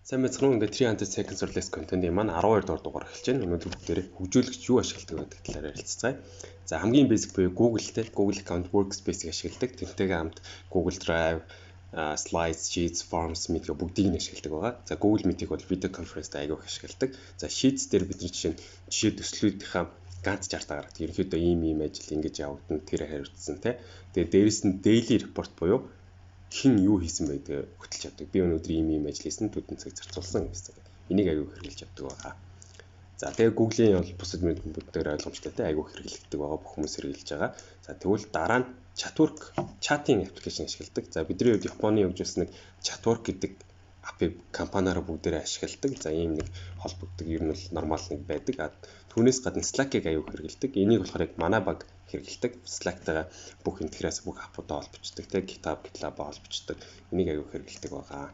Сайн мэцхан ингээд 300 seconds or less content-ийн маань 12 дугаар эхэлж байна. Өнөөдөр бүгдээрээ хөгжүүлэгч юу ашигладаг гэдэг талаар ярилцгаая. За хамгийн basic буюу Google-тэй Google account workspace-ийг ашигладаг. Тэрнтэйгээ хамт Google Drive, Slides, Sheets, Forms мэдээ бүгдийг нь ашигладаг байгаа. За Google Meet-ийг бол видео конференцтэй аягүй их ашигладаг. За Sheets дээр бидний жишээ төслүүдийнхаа Gantt chart гаргадаг. Ерөнхийдөө ийм ажил ингэж явагдана тэр хариуцсан тий. Тэгээ дээрэс нь daily report буюу хин юу хийсэн байдгийг хөтлж чаддаг. Би өнөөдөр ийм ажил хийсэн, төдөн цаг зарцуулсан гэсэн. Энийг аягүй хэрэглэж явдаг байгаа. За тэгээ Google-ийн бол бусад мэдээлэлээр ойлгомжтой те аягүй хэрэглэгддэг байгаа, бүх хүмүүс хэрэглэж байгаа. За тэгвэл дараа нь Chatwork чатын аппликейшн ашигладаг. За бидний хувьд Японы хөгжүүлсэн нэг Chatwork гэдэг апп компаниараа бүгдээрээ ашигладаг. За ийм нэг холбогддог ер нь бол нормал нэг байдаг. Түүнээс гадна Slack-ыг аягүй хэрэглэдэг. Энийг болохоор яг манай баг хэрэглэдэг. Slack-тайгаа бүх интеграц бүх аппуудаа холбогддог, те GitLab-аа холбогддог. Энийг аягүй хэрэглэдэг байгаа.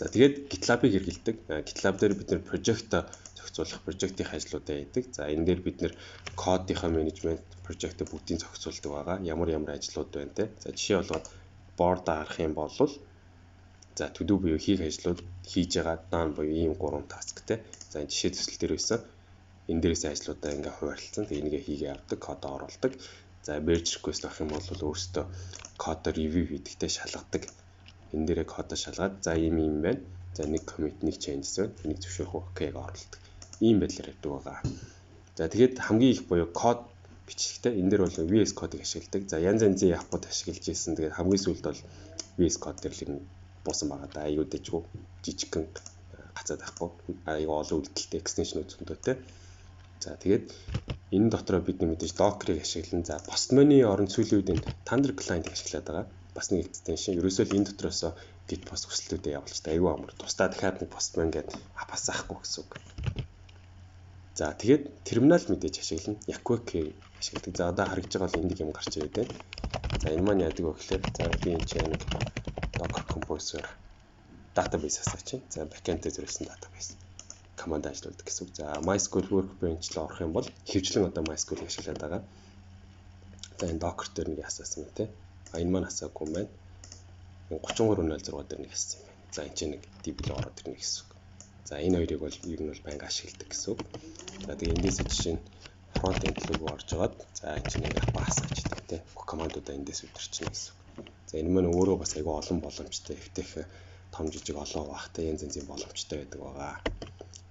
За тэгээд GitLab-ыг хэрэглэдэг. GitLab дээр бид нэр project зохицуулах, project-ийн ажлуудаа хийдэг. За энэ дээр бид нэр кодынхаа менежмент, project бүгдийг зохицуулдаг байгаа. Ямар ажлууд байна те. За жишээ болгоод board харах юм бол за to do буюу хийх ажлууд хийж байгаа done буюу ийм 3 task те. За энэ жишээ төсөл дээр байсан. Энэ дээрээс ажлуудаа ингээ хуваарлцсан. Тэгээ энийгээ хийгээ авдаг, кодоо оруулдаг. За merge request авах юм бол өөрөөсөө кодоо review хийдэгтэй шалгадаг. Энэ дээрээ кодоо шалгаад за ийм байна. За нэг commit, нэг changes байна. Энийг зөвшөөрөх OK-г оруулдаг. Ийм байдлаар явдаг байгаа. За тэгээд хамгийн их буюу код бичлэгтэй. Энэ дээр бол VS Code-ыг ашигладаг. За янз янзын аппууд ашиглаж ирсэн. Тэгээд хамгийн сүүлд бол VS Code дээр л буусан байгаа да. Аюу дэжгүй жижигхэн гацаад байхгүй. Аюу олон үйлдэлтэй extension зөндөөтэй. За тэгээд энэ дотроо бид мэдээж Docker-ыг ашиглан. За Postman-ы оронд сүүлийн үед энэ Thunder client-ыг ашиглаад байгаа. Бас нэг extension. Ерөөсөө л энэ дотроос Git post хүслүүдээ явуулж та аюу амар. Тусдаа дахиад нэг Postman гэдэг бас заахгүй гэсэн үг. За тэгээд терминал мэдээж ашиглана. Yakuake ашигладаг. За одоо харагдж байгаа бол энийг юм гарч ирээд байна. За энэ маань яадаг вэ гэхээр за би энэ чинь Docker Composer database асаач. За backend дээр зориулсан database команд ажилладаг гэсэн үг. За MySQL Workbench руу орох юм бол хэвчлэн одоо MySQL ашиглаад байгаа. За энэ Docker дээр нэг асаасан юм те. Энэ маань асаагүй юм байна. 33.06 дээр нэг ассан юм байна. За энэ чинь нэг DB руу ороод ирнэ гэсэн үг. За энэ хоёрыг бол ер нь бол байнга ашигладаг гэсэн үг. За тэгээ эндээс жишээ нь front end руу орж агаад за энэ чинь нэг асаач те. Командуудаа эндээс өдөрчнө гэсэн үг. За энэ маань өөрөө бас айгүй олон боломжтой FTF том жижиг олон бахтай янз янзын боломжтой байдаг байгаа.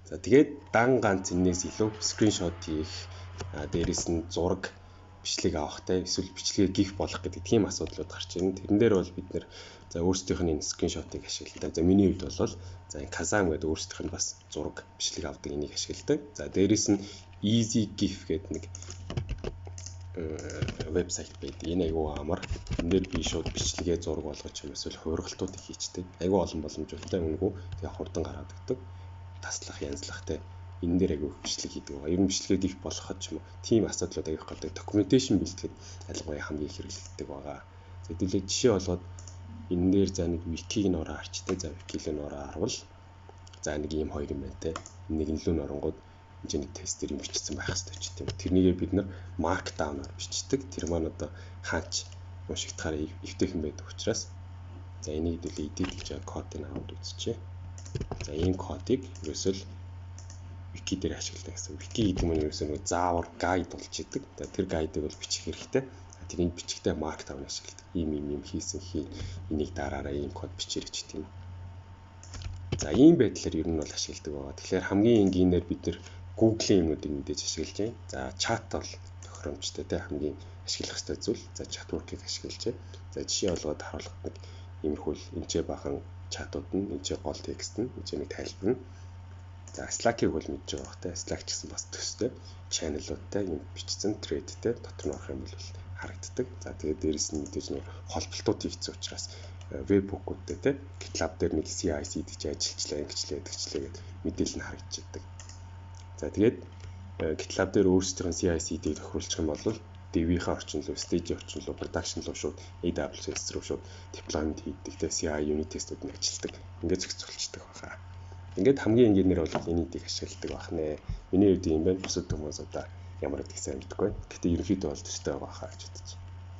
За тэгээд дан ганц энэс илүү скриншот хийх, дээрээс нь зураг бичлэг авахтай эсвэл бичлэгээ гиф болох гэдэг тийм асуудлууд гарч ирнэ. Тэрэн дээр бол бид нэр за өөрсдийнх нь энэ скриншотыг ашигладаг. За миний хувьд бол за энэ Kazam гэдэг өөрсдийнх нь бас зураг бичлэг авдаг энийг ашигладаг. За дээрээс нь Easy GIF гэдэг нэг вебсайт байдаг. Энэ айгүй амар. Энэ дээр би шууд бичлэгээ зураг болгож юм эсвэл хувиргалтуудыг хийчдэг. Айгүй олон боломжтой үнэгүй. Тэгээ хурдан гараад өгдөг. Таслах, янзлах те. Энэ дээр айгүй бичлэг хийдэг байгаа. Ер нь бичлэгээ гиф болгоход ч юм уу тийм асуудлууд айгүй гардаг. Documentation бэлтгэхэд ялангуяа хамгийн их хэрэглэгддэг байгаа. За хэдүүлээ жишээ болгоод энэ дээр за нэг wiki-г н ороо харчтай. За wiki-г н ороо харвал за нэг ийм хоёр юм байна те. Нэг нь лүү оронгууд энэ нэг тестер юм бичсэн байх хэрэгтэй ч тийм. Тэрнийгээ бид нар markdown-аар бичдэг. Тэр маань одоо хаач уншигдахаар эвтэйхэн байдаг учраас за энийг хэдүүлээ edit гэж кодыг аваад үзчихье. За ийм кодыг ерөөсөө wiki дээр ашигладаг гэсэн. Wiki гэдэг нь ерөөсөө нэг заавар гайд болж идэг. Тэр гайдыг бол бичих хэрэгтэй. Тэрийг бичихтэй markdown ашигладаг. Ийм хийсэн энийг дараараа ийм код бичээрэй ч тийм. За ийм байдлаар ер нь бол ашигладаг байгаа. Тэгэхээр хамгийн энгийнээр бид нэр Google-ийн юмнуудыг мэдээж ашиглаж байна. За chat бол тохиромжтой те хамгийн ашиглах ёстой зүйл. За Chatwork-ыг ашиглаж байна. За жишээ болгоод харуулах нэг иймэрхүү энэчээ бахан чатууд нь энэчээ гол текст нь энэчээ нэг тайлбар нь. За Slack-ыг бол мэдж байгаа те. Slack ч гэсэн бас төстэй channel-уудтай юм бичсэн thread-тэй дотор нь орох юм бол харагддаг. За тэгээд дээрэс нь мэдээж нэг холболтууд хийгдсэн учраас webhook-уудтэй те GitLab дээр нэг CI/CD гэж ажиллажлаа, ингэчлээ, гэдэгчлээ гэдэг мэдээлэл нь харагдчихдаг. За тэгээд GitLab дээр өөрсдийнх нь CI/CD-г тохируулчих юм бол dev-ийн орчин руу, stage орчин руу, production руу шууд AWS руу шууд deployment хийдэг те CI unit test-үүд нь ажилладаг. Ингээд зохицуулчихдаг байна. Ингээд хамгийн энгийнээр бол энийг ашигладаг байх нэ. Миний хувьд юм байна. Бусад хүмүүс одоо ямар гэдгийг сайн мэдэхгүй. Гэтэ ерөнхийдөө бол төстэй байгаа хаа гэж бодож байна.